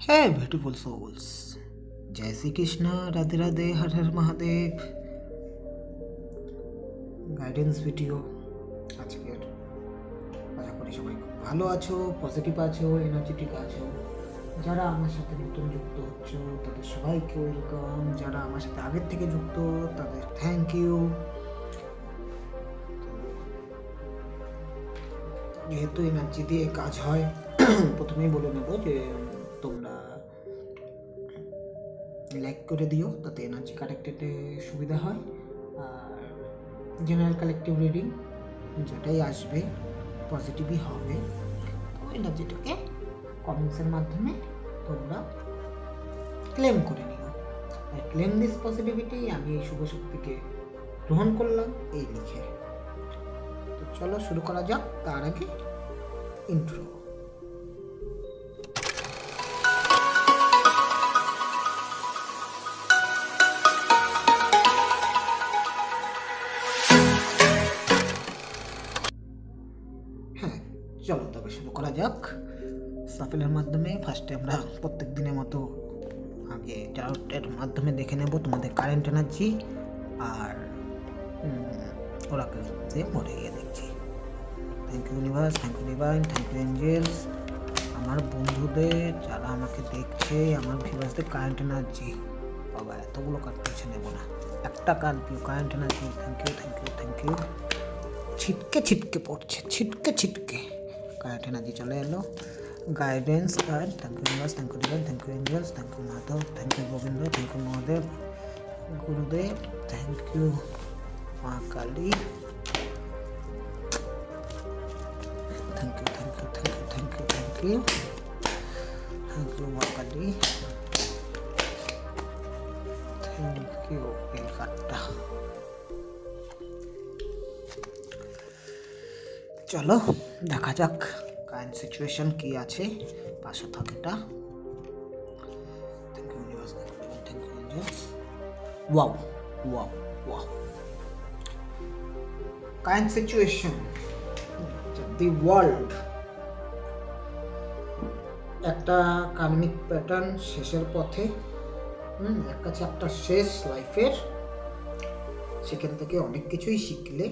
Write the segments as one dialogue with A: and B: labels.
A: है beautiful souls. जय श्री कृष्ण, राधे राधे, हर हर Mahadev. Guidance video আজকের। আশা করি সবাই খুব ভালো আছো, পজিটিভ আছো, এনার্জেটিক আছো। যারা আমার সাথে নতুন যুক্ত হচ্ছো তাদের সবাইকে ওয়েলকাম। যারা আমার সাথে আগের থেকে যুক্ত তাদের থ্যাংক ইউ। যেহেতু এনার্জি দিয়ে কাজ হয়, প্রথমেই বলে নেব যে তোমরা লাইক করে দিও, তাতে এনার্জি কালেক্টেডে সুবিধা হয়। আর জেনারেল কালেকটিভ রিডিং যেটাই আসবে পজিটিভই হবে। তো এনার্জিটাকে কমেন্টসের মাধ্যমে তোমরা ক্লেম করে নিও। আই ক্লেম দিস পজিটিভিটি, আমি এই শুভ শক্তিকে গ্রহণ করলাম এই লিখে। তো চলো শুরু করা যাক। তার আগে ইন্ট্রো। হ্যাঁ, চলো তবে শুরু করা যাক। সাফেলের মাধ্যমে ফার্স্টে আমরা প্রত্যেক দিনের মতো আগে টারটের মাধ্যমে দেখে নেব তোমাদের কারেন্ট এনার্জি, আর ওরাকে দিয়ে মরে গিয়ে দেখছি। Thank you universe, thank you divine, thank you angels. আমার বন্ধুদের যারা আমাকে দেখছে, আমার ভিউয়ার্সদের কারেন্ট এনার্জি, বাবা এতগুলো কার্ড পিছিয়ে নেবো না, একটা কার্ড দিও current energy. Thank you, thank you, thank you. ছিটকে ছিটকে পড়ছে, ছিটকে ছিটকে কারেন্ট এনার্জি চলে এলো। Guidance card, thank you universe, thank you divine, thank you angels, thank you Madhav, thank you Gobinda, thank you Mahadev, Gurudev, thank you Maa Kali, thank you, thank you, thank you, thank you, thank you, thank you Maa Kali, thank you. এই কার্ডটা চলো দেখা যাক current situation কি আছে। পাশে থাকেটা। Thank you universe, thank you angels. Wow wow wow. Current situation, the world. একটা কার্মিক প্যাটার্ন শেষের পথে, একটা চ্যাপ্টার শেষ লাইফের। সেখান থেকে অনেক কিছুই শিখলে,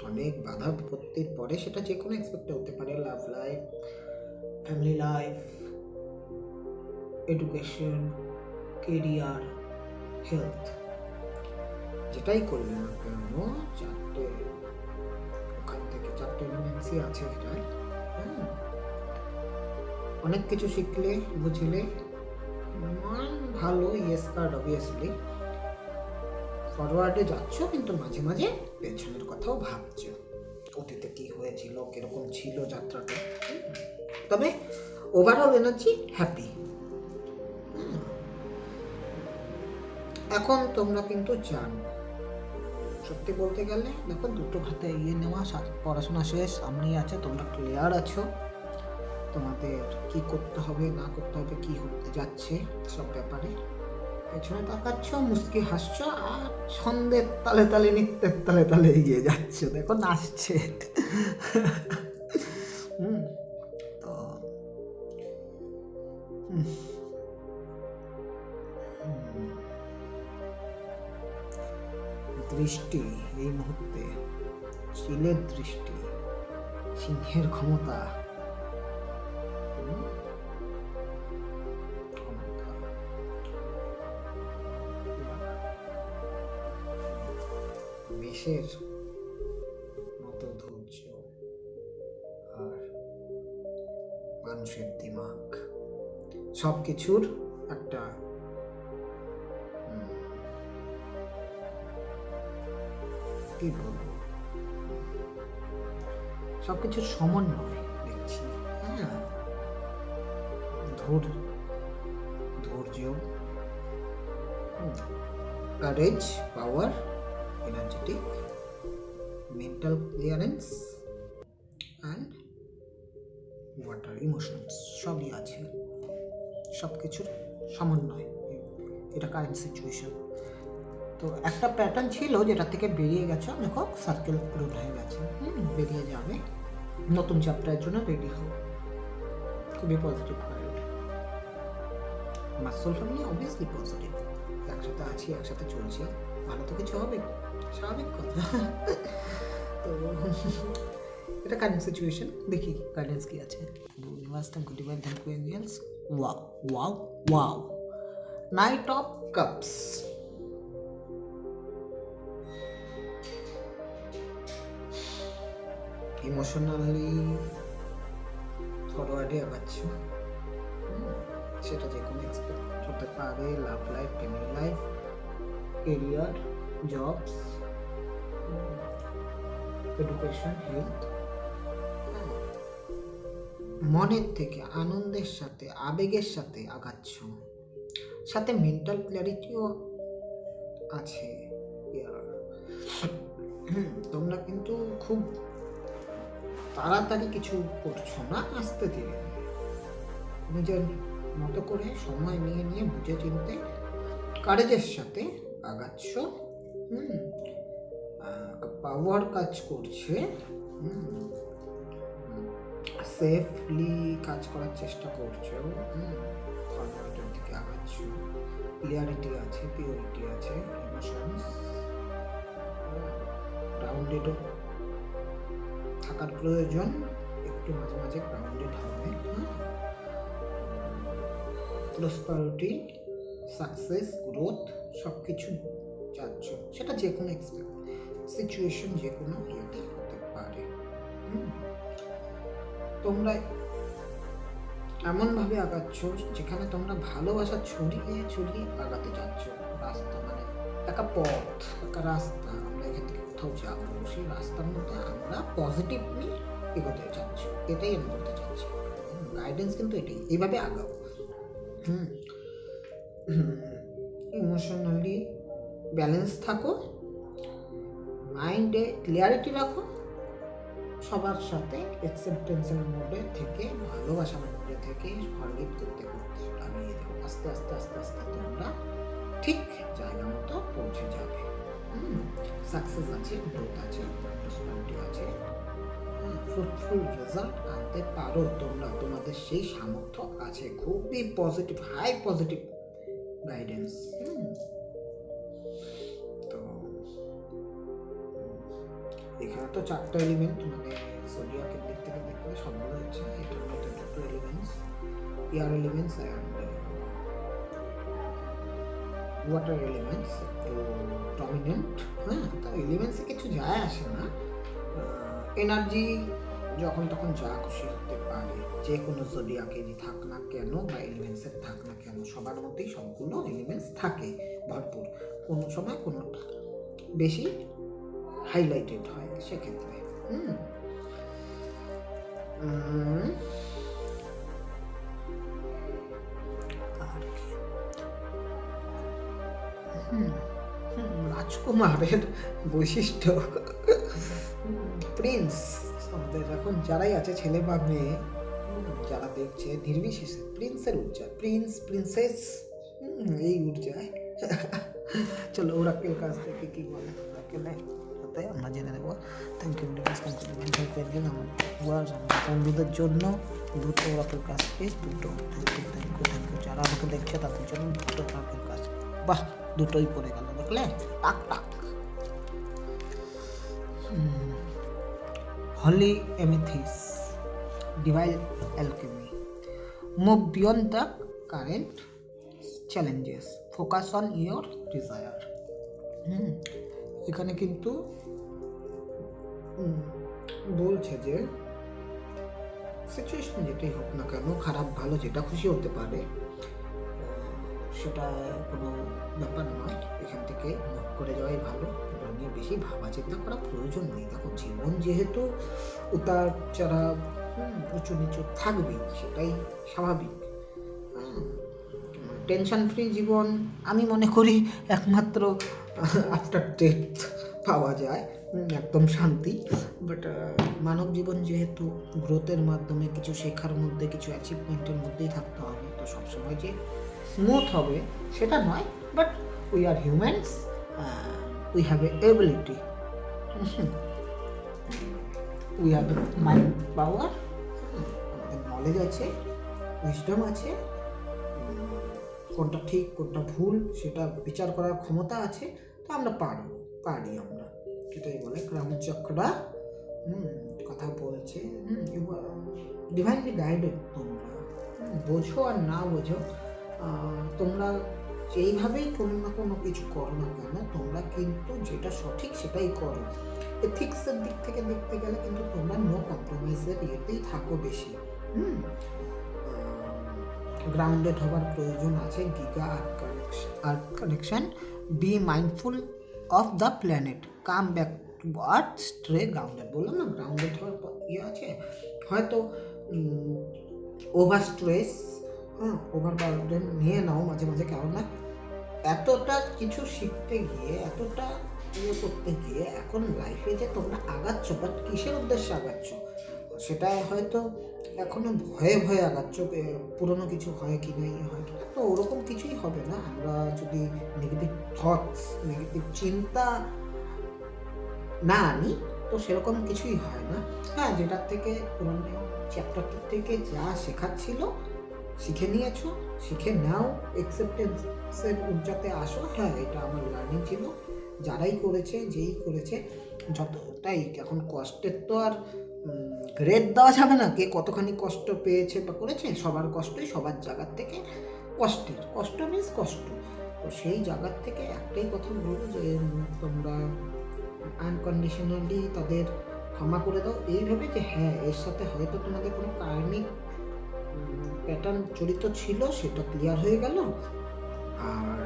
A: অনেক বাধা বিপত্তির পরে, সেটা যে কোনো এক্সপেক্ট হতে পারে, love life, family life, education, career, health, যেটাই করবে না কেন, চারটে ওখান থেকে চারটে এলিমেন্টসই আছে এটাই। অনেক কিছু শিখলে, বুঝলে, ভালো। ইয়েস কার্ড অবভিয়াসলি ফরওয়ার্ডে যাচ্ছ, কিন্তু মাঝে মাঝে পেছনের কথাও ভাবছো, অতীতে কি হয়েছিল, কিরকম ছিল যাত্রাটা। তবে ওভারঅল এনার্জি হ্যাপি। এখন তোমরা কিন্তু জানো, সত্যি বলতে গেলে দেখো, দুটো হাতে এগিয়ে নেওয়া, পড়াশোনা শেষ, সামনেই আছে, তোমরা ক্লিয়ার আছো তোমাদের কি করতে হবে না করতে হবে, কি হতে যাচ্ছে সব ব্যাপারে। পেছনে তাকাচ্ছ, মুস্কি হাসছ, আর ছন্দের তালে তালে, নৃত্যের তালে তালে এগিয়ে যাচ্ছ। দেখো নাচছে। তো দৃষ্টি এই মুহূর্তে, চিলের দৃষ্টি, সিংহের ক্ষমতা, মেষের মতো ধৈর্য, আর মানুষের দিমাগ, সবকিছুর একটা কি বলবো, সবকিছুর সমন্বয় দেখছি। হ্যাঁ, ধৈর্য, courage, power, energetic, mental clearance and water, emotions, সবই আছে, সব কিছুর সমন্বয়। এটা কারেন্ট সিচুয়েশন। তো একটা প্যাটার্ন ছিল যেটা থেকে বেরিয়ে গেছে, দেখো সার্কেল রোল হয়ে গেছে, বেরিয়ে যাবে। নতুন চ্যাপ্টারের জন্য রেডি হও। খুবই পজিটিভ কারেন্ট। আমার সোল ফ্যামিলি অবভিয়াসলি পজিটিভ, একসাথে আছি, একসাথে চলছি, ভালো তো কিছু হবে, স্বাভাবিক কথা। তো এটা কারেন্ট সিচুয়েশন, দেখি গাইডেন্স কি আছে। Universe, thank you divine, thank you angels. Wow wow wow, knight of cups. Emotionally ফরওয়ার্ডে আগাচ্ছ, সেটা যে কোনো এক্সপেক্ট হতে পারে, love life, family life, career, jobs, education, health. মনের থেকে আনন্দের সাথে, আবেগের সাথে আগাচ্ছ, সাথে মেন্টাল ক্ল্যারিটিও আছে। তোমরা কিন্তু খুব তাড়াতাড়ি কিছু করছো না, আস্তে ধীরে নিজের মতো করে সময় নিয়ে নিয়ে বুঝে চিনতে কারেজের সাথে আগাচ্ছ। পাওয়ার কাজ করছে, সেফলি কাজ করার চেষ্টা করছো, ফরওয়ার্ডের দিকে আগাচ্ছ, ক্লিয়ারিটি আছে, পিওরিটি আছে, ইমোশনস গ্রাউন্ডেডও থাকার প্রয়োজন, একটু মাঝে মাঝে গ্রাউন্ডেড হবে। প্রসপারিটি, সাকসেস, গ্রোথ সব কিছু চাচ্ছ, সেটা যে কোনো সিচুয়েশন, যে কোনো ইয়েতে হতে পারে। তোমরা এমনভাবে আগাচ্ছ যেখানে তোমরা ভালোবাসা ছড়িয়ে ছড়িয়ে আগাতে চাচ্ছ। রাস্তা মানে একটা পথ, একটা রাস্তা, আমরা এখান থেকে কোথাও যাবো, সেই রাস্তার মধ্যে আমরা পজিটিভলি এগোতে চাচ্ছি, এটাই আমি বলতে চাচ্ছি। গাইডেন্স কিন্তু এটাই, এইভাবে আগাও। ইমোশনালি ব্যালেন্স থাকো, মাইন্ডে ক্লিয়ারিটি রাখো, সবার সাথে অ্যাকসেপ্টেন্সের মোডে থেকে, ভালোবাসার মোডে থেকে ফরগিভ করতে করতে আগিয়ে যাও। আস্তে আস্তে আস্তে আস্তে তোমরা ঠিক জায়গা মতো পৌঁছে যাবে। সাকসেস আছে, গ্রোথ আছে, প্রসপারিটি আছে, ফ্রুটফুল রেজাল্ট আনতে পারো তোমরা, তোমাদের সেই সামর্থ্য আছে। খুবই পজিটিভ, হাই পজিটিভ গাইডেন্স। তো এখানে তো চারটা এলিমেন্ট, মানে জোডিয়াকের দিক থেকে দেখলে সবগুলো হচ্ছে, এটার মধ্যে দুটো elements, air elements and water elements একটু ডমিনেন্ট। তো এলিমেন্টসে কিছু যায় আসে না, এনার্জি যখন তখন যা খুশি হতে পারে, যে কোনো জোডিয়াকেরই থাক না কেন বা এলিমেন্টসের থাক না কেন, সবার মধ্যেই সবগুলো এলিমেন্টস থাকে ভরপুর, কোনো সময় কোনোটা বেশি হাইলাইটেড হয় সেক্ষেত্রে। রাজকুমারের বৈশিষ্ট্য, প্রিন্স, এখন যারাই আছে ছেলে বা মেয়ে যারা দেখছে, নির্বিশেষে প্রিন্সের ঊর্জা, প্রিন্স প্রিন্সেস এই ঊর্জায়। চলো ওরাকেল কাছ থেকে কি বলে, ওরাকেলে সাথে আমরা জেনে নেবো। থ্যাংক ইউ বন্ধুদের জন্য দুটো ওরাকেল কাজ, প্লিজ দুটো। থ্যাংক ইউ যারা আমাকে দেখছে তাদের জন্য দুটো ওরাকেল কাজ। বাহ, দুটোই পড়ে গেল, দেখলে, টাক টাক। Holy amethyst, divine alchemy, move beyond the current challenges, focus on your desire. এখানে কিন্তু বলছে যে সিচুয়েশন যেটাই হোক না কেন, খারাপ ভালো যেটা খুশি হতে পারে, সেটা কোনো ব্যাপার নয়, এখান থেকে মুভ করে যাওয়াই ভালো। এটা নিয়ে বেশি ভাবা চিন্তা করা প্রয়োজন নেই। দেখো, জীবন যেহেতু উতার চড়াও, উঁচু নিচু থাকবেই, সেটাই স্বাভাবিক। টেনশন ফ্রি জীবন আমি মনে করি একমাত্র আফটার ডেথ পাওয়া যায়, একদম শান্তি। বাট মানব জীবন যেহেতু গ্রোথের মাধ্যমে কিছু শেখার মধ্যে, কিছু অ্যাচিভমেন্টের মধ্যেই থাকতে হবে, তো সবসময় যে স্মুথ হবে সেটা নয়। But we are humans, we have a ability, we have a mind পাওয়ার, আমাদের নলেজ আছে, উইজডম আছে, কোনটা ঠিক কোনটা ভুল সেটা বিচার করার ক্ষমতা আছে, তো আমরা পারি আমরা, এটাই বলে গ্রাউন্ড চক্রা কথা বলছে। ডিভাইনলি গাইডেড তোমরা, বোঝো আর না বোঝো, তোমরা যেইভাবেই কোনো না কোনো কিছু করো না কেন, তোমরা কিন্তু যেটা সঠিক সেটাই করো। এথিক্সের দিক থেকে দেখতে গেলে কিন্তু তোমরা নো কম্প্রোমাইজের ইয়েতেই থাকো বেশি। গ্রাউন্ডেড হবার প্রয়োজন আছে। Giga earth connection, be mindful of the planet, come back to earth, stay grounded. বললাম না গ্রাউন্ডেড হওয়ার ইয়ে আছে। হয়তো ওভার স্ট্রেস, ওভার বার্ডেন নিয়ে নাও মাঝে মাঝে, কেননা এতটা কিছু শিখতে গিয়ে, এতটা ইয়ে করতে গিয়ে এখন লাইফে যে তোমরা আগাচ্ছ, বাট কিসের উদ্দেশ্যে আগাচ্ছ সেটা হয়তো এখনো ভয়ে ভয়ে আগাচ্ছ, পুরনো কিছু হয় কি না, হয় কি না, তো ওরকম কিছুই হবে না। আমরা যদি নেগেটিভ থটস, নেগেটিভ চিন্তা না আনি তো সেরকম কিছুই হয় না। হ্যাঁ, যেটার থেকে পুরনো চ্যাপ্টারটার থেকে যা শেখার ছিল শিখে নিয়েছো, শিখে নাও, অ্যাকসেপ্টেন্সের উচ্চতে আসো। হ্যাঁ, এটা আমার লার্নিং ছিল, যারাই করেছে যেই করেছে যতটাই। এখন কষ্টের তো আর গ্রেড দেওয়া যাবে না, কে কতখানি কষ্ট পেয়েছে বা করেছে, সবার কষ্টই সবার জায়গার থেকে কষ্টের, কষ্ট মিন্স কষ্ট। তো সেই জায়গার থেকে একটাই কথা বলবো যে তোমরা আনকন্ডিশনালি তাদের ক্ষমা করে দাও, এইভাবে যে হ্যাঁ এর সাথে হয়তো তোমাদের কোনো কার্মিক প্যাটার্ন জড়িত ছিল, সেটা ক্লিয়ার হয়ে গেল। আর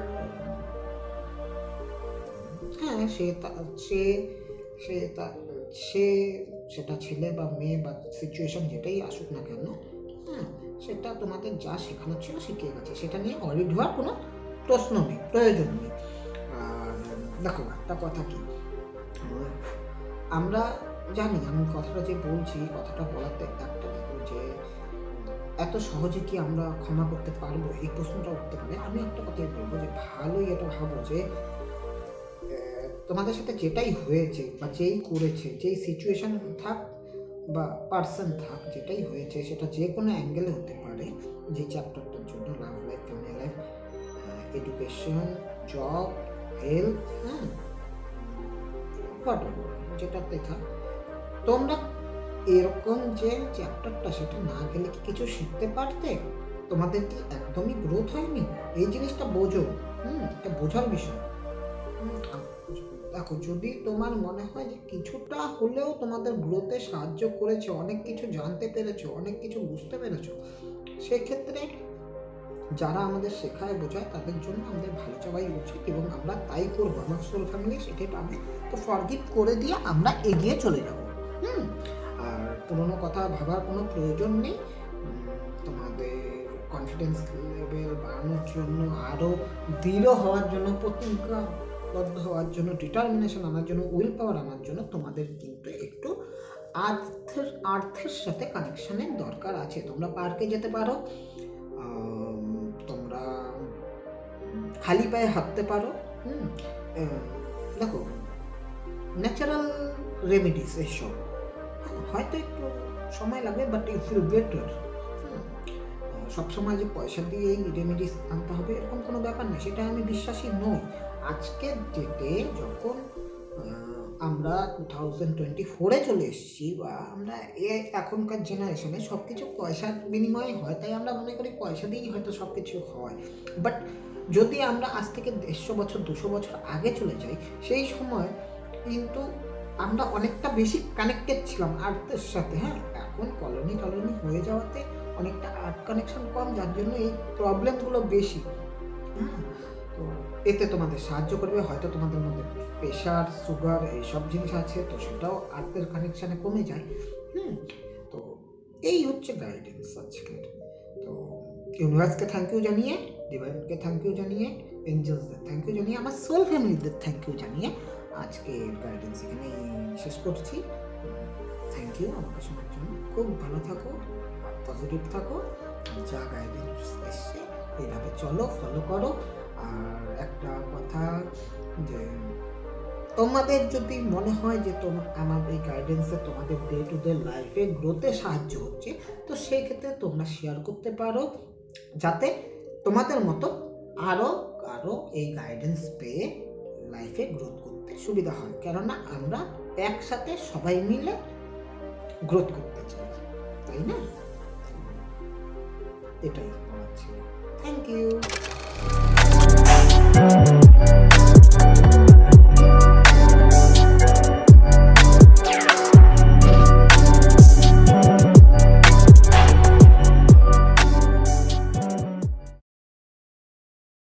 A: হ্যাঁ, সেটা ছেলে বা মেয়ে বা সিচুয়েশন যেটাই আসুক না কেন, হ্যাঁ সেটা তোমাদের যা শেখানো ছিল শিখিয়ে গেছে, সেটা নিয়ে অরিড হওয়ার কোনো প্রশ্ন নেই, প্রয়োজন নেই। আর দেখো একটা কথা কি, আমরা জানি, আমি কথাটা যে বলছি, কথাটা বলাতে একটা দেখো যে এত সহজে কি আমরা ক্ষমা করতে পারবো, এই প্রশ্নটা উঠতে পারে। আমি একটা কথাই বলবো যে ভালোই এটা ভাবো যে তোমাদের সাথে যেটাই হয়েছে বা যেই করেছে, যেই সিচুয়েশন থাক বা পার্সন থাক, যেটাই হয়েছে সেটা যে কোনো অ্যাঙ্গেলে হতে পারে, যে চ্যাপ্টারটার জন্য, লাভ life, family life, education, job, health, যেটাতে থাক, তোমরা এরকম যে চ্যাপ্টারটা সেটা না গেলে কি কিছু শিখতে পারতে? তোমাদের কি একদমই গ্রোথ হয়নি? এই জিনিসটা বোঝো, এটা বোঝার বিষয়। দেখো, যদি তোমার মনে হয় যে কিছুটা হলেও তোমাদের গ্রোথে সাহায্য করেছে, অনেক কিছু জানতে পেরেছো, অনেক কিছু বুঝতে পেরেছো, সেক্ষেত্রে যারা আমাদের শেখায় বোঝায় তাদের জন্য আমাদের ভালো চাওয়াই উচিত, এবং আমরা তাই করবো। আমার সোল ফ্যামিলি সেটাই পাবে। তো ফরগিভ করে দিয়ে আমরা এগিয়ে চলে যাবো। আর পুরোনো কথা ভাবার কোনো প্রয়োজন নেই। তোমাদের কনফিডেন্স লেভেল বাড়ানোর জন্য, আরও দৃঢ় হওয়ার জন্য, প্রতিজ্ঞাবদ্ধ হওয়ার জন্য, ডিটারমিনেশন আনার জন্য, উইল পাওয়ার আনার জন্য তোমাদের কিন্তু একটু আর্থের সাথে কানেকশনের দরকার আছে। তোমরা পার্কে যেতে পারো, তোমরা খালি পায়ে হাঁটতে পারো। দেখো, ন্যাচারাল রেমেডিস এসব হয়তো একটু সময় লাগবে, বাট ইউ ফিল বেটার। সবসময় যে পয়সা দিয়ে এই রেমেডিস আনতে হবে এরকম কোনো ব্যাপার নেই, সেটা আমি বিশ্বাসী নই। আজকের ডেটে যখন আমরা 2024-এ চলে এসেছি, বা আমরা এখনকার জেনারেশনে সব কিছু পয়সার বিনিময়ে হয়, তাই আমরা মনে করি পয়সা দিয়েই হয়তো সব কিছু হয়। বাট যদি আমরা আজ থেকে 150 বছর 200 বছর আগে চলে যাই, সেই সময় কিন্তু আমরা অনেকটা বেশি কানেক্টেড ছিলাম আর্থের সাথে। হ্যাঁ, এখন কলোনি হয়ে যাওয়াতে অনেকটা আর্থ কানেকশন কম, যার জন্য এই প্রবলেমগুলো বেশি। তো এতে তোমাদের সাহায্য করবে। হয়তো তোমাদের মধ্যে প্রেশার, সুগার এইসব জিনিস আছে, তো সেটাও আর্থের কানেকশানে কমে যায়। তো এই হচ্ছে গাইডেন্স আজকের। তো ইউনিভার্সকে থ্যাংক ইউ জানিয়ে, ডিভাইনকে থ্যাংক ইউ জানিয়ে, এঞ্জেলসদের থ্যাংক ইউ জানিয়ে, আমার সোল ফ্যামিলিদের থ্যাংক ইউ জানিয়ে আজকের গাইডেন্স এখানেই শেষ করছি। থ্যাংক ইউ আমাকে শোনার জন্য। খুব ভালো থাকো, পজিটিভ থাকো, যা গাইডেন্স এসছে এইভাবে চলো, ফলো করো। আর একটা কথা, যে তোমাদের যদি মনে হয় যে আমার এই গাইডেন্সে তোমাদের ডে টু ডে লাইফে গ্রোথে সাহায্য হচ্ছে, তো সেই ক্ষেত্রে তোমরা শেয়ার করতে পারো, যাতে তোমাদের মতো আরও আরও এই গাইডেন্স পেয়ে লাইফে গ্রোথ করতে সুবিধা হয়, কেননা আমরা একসাথে সবাই মিলে গ্রোথ করতে চাই, তাই না? এটাই বলার ছিল। Thank you.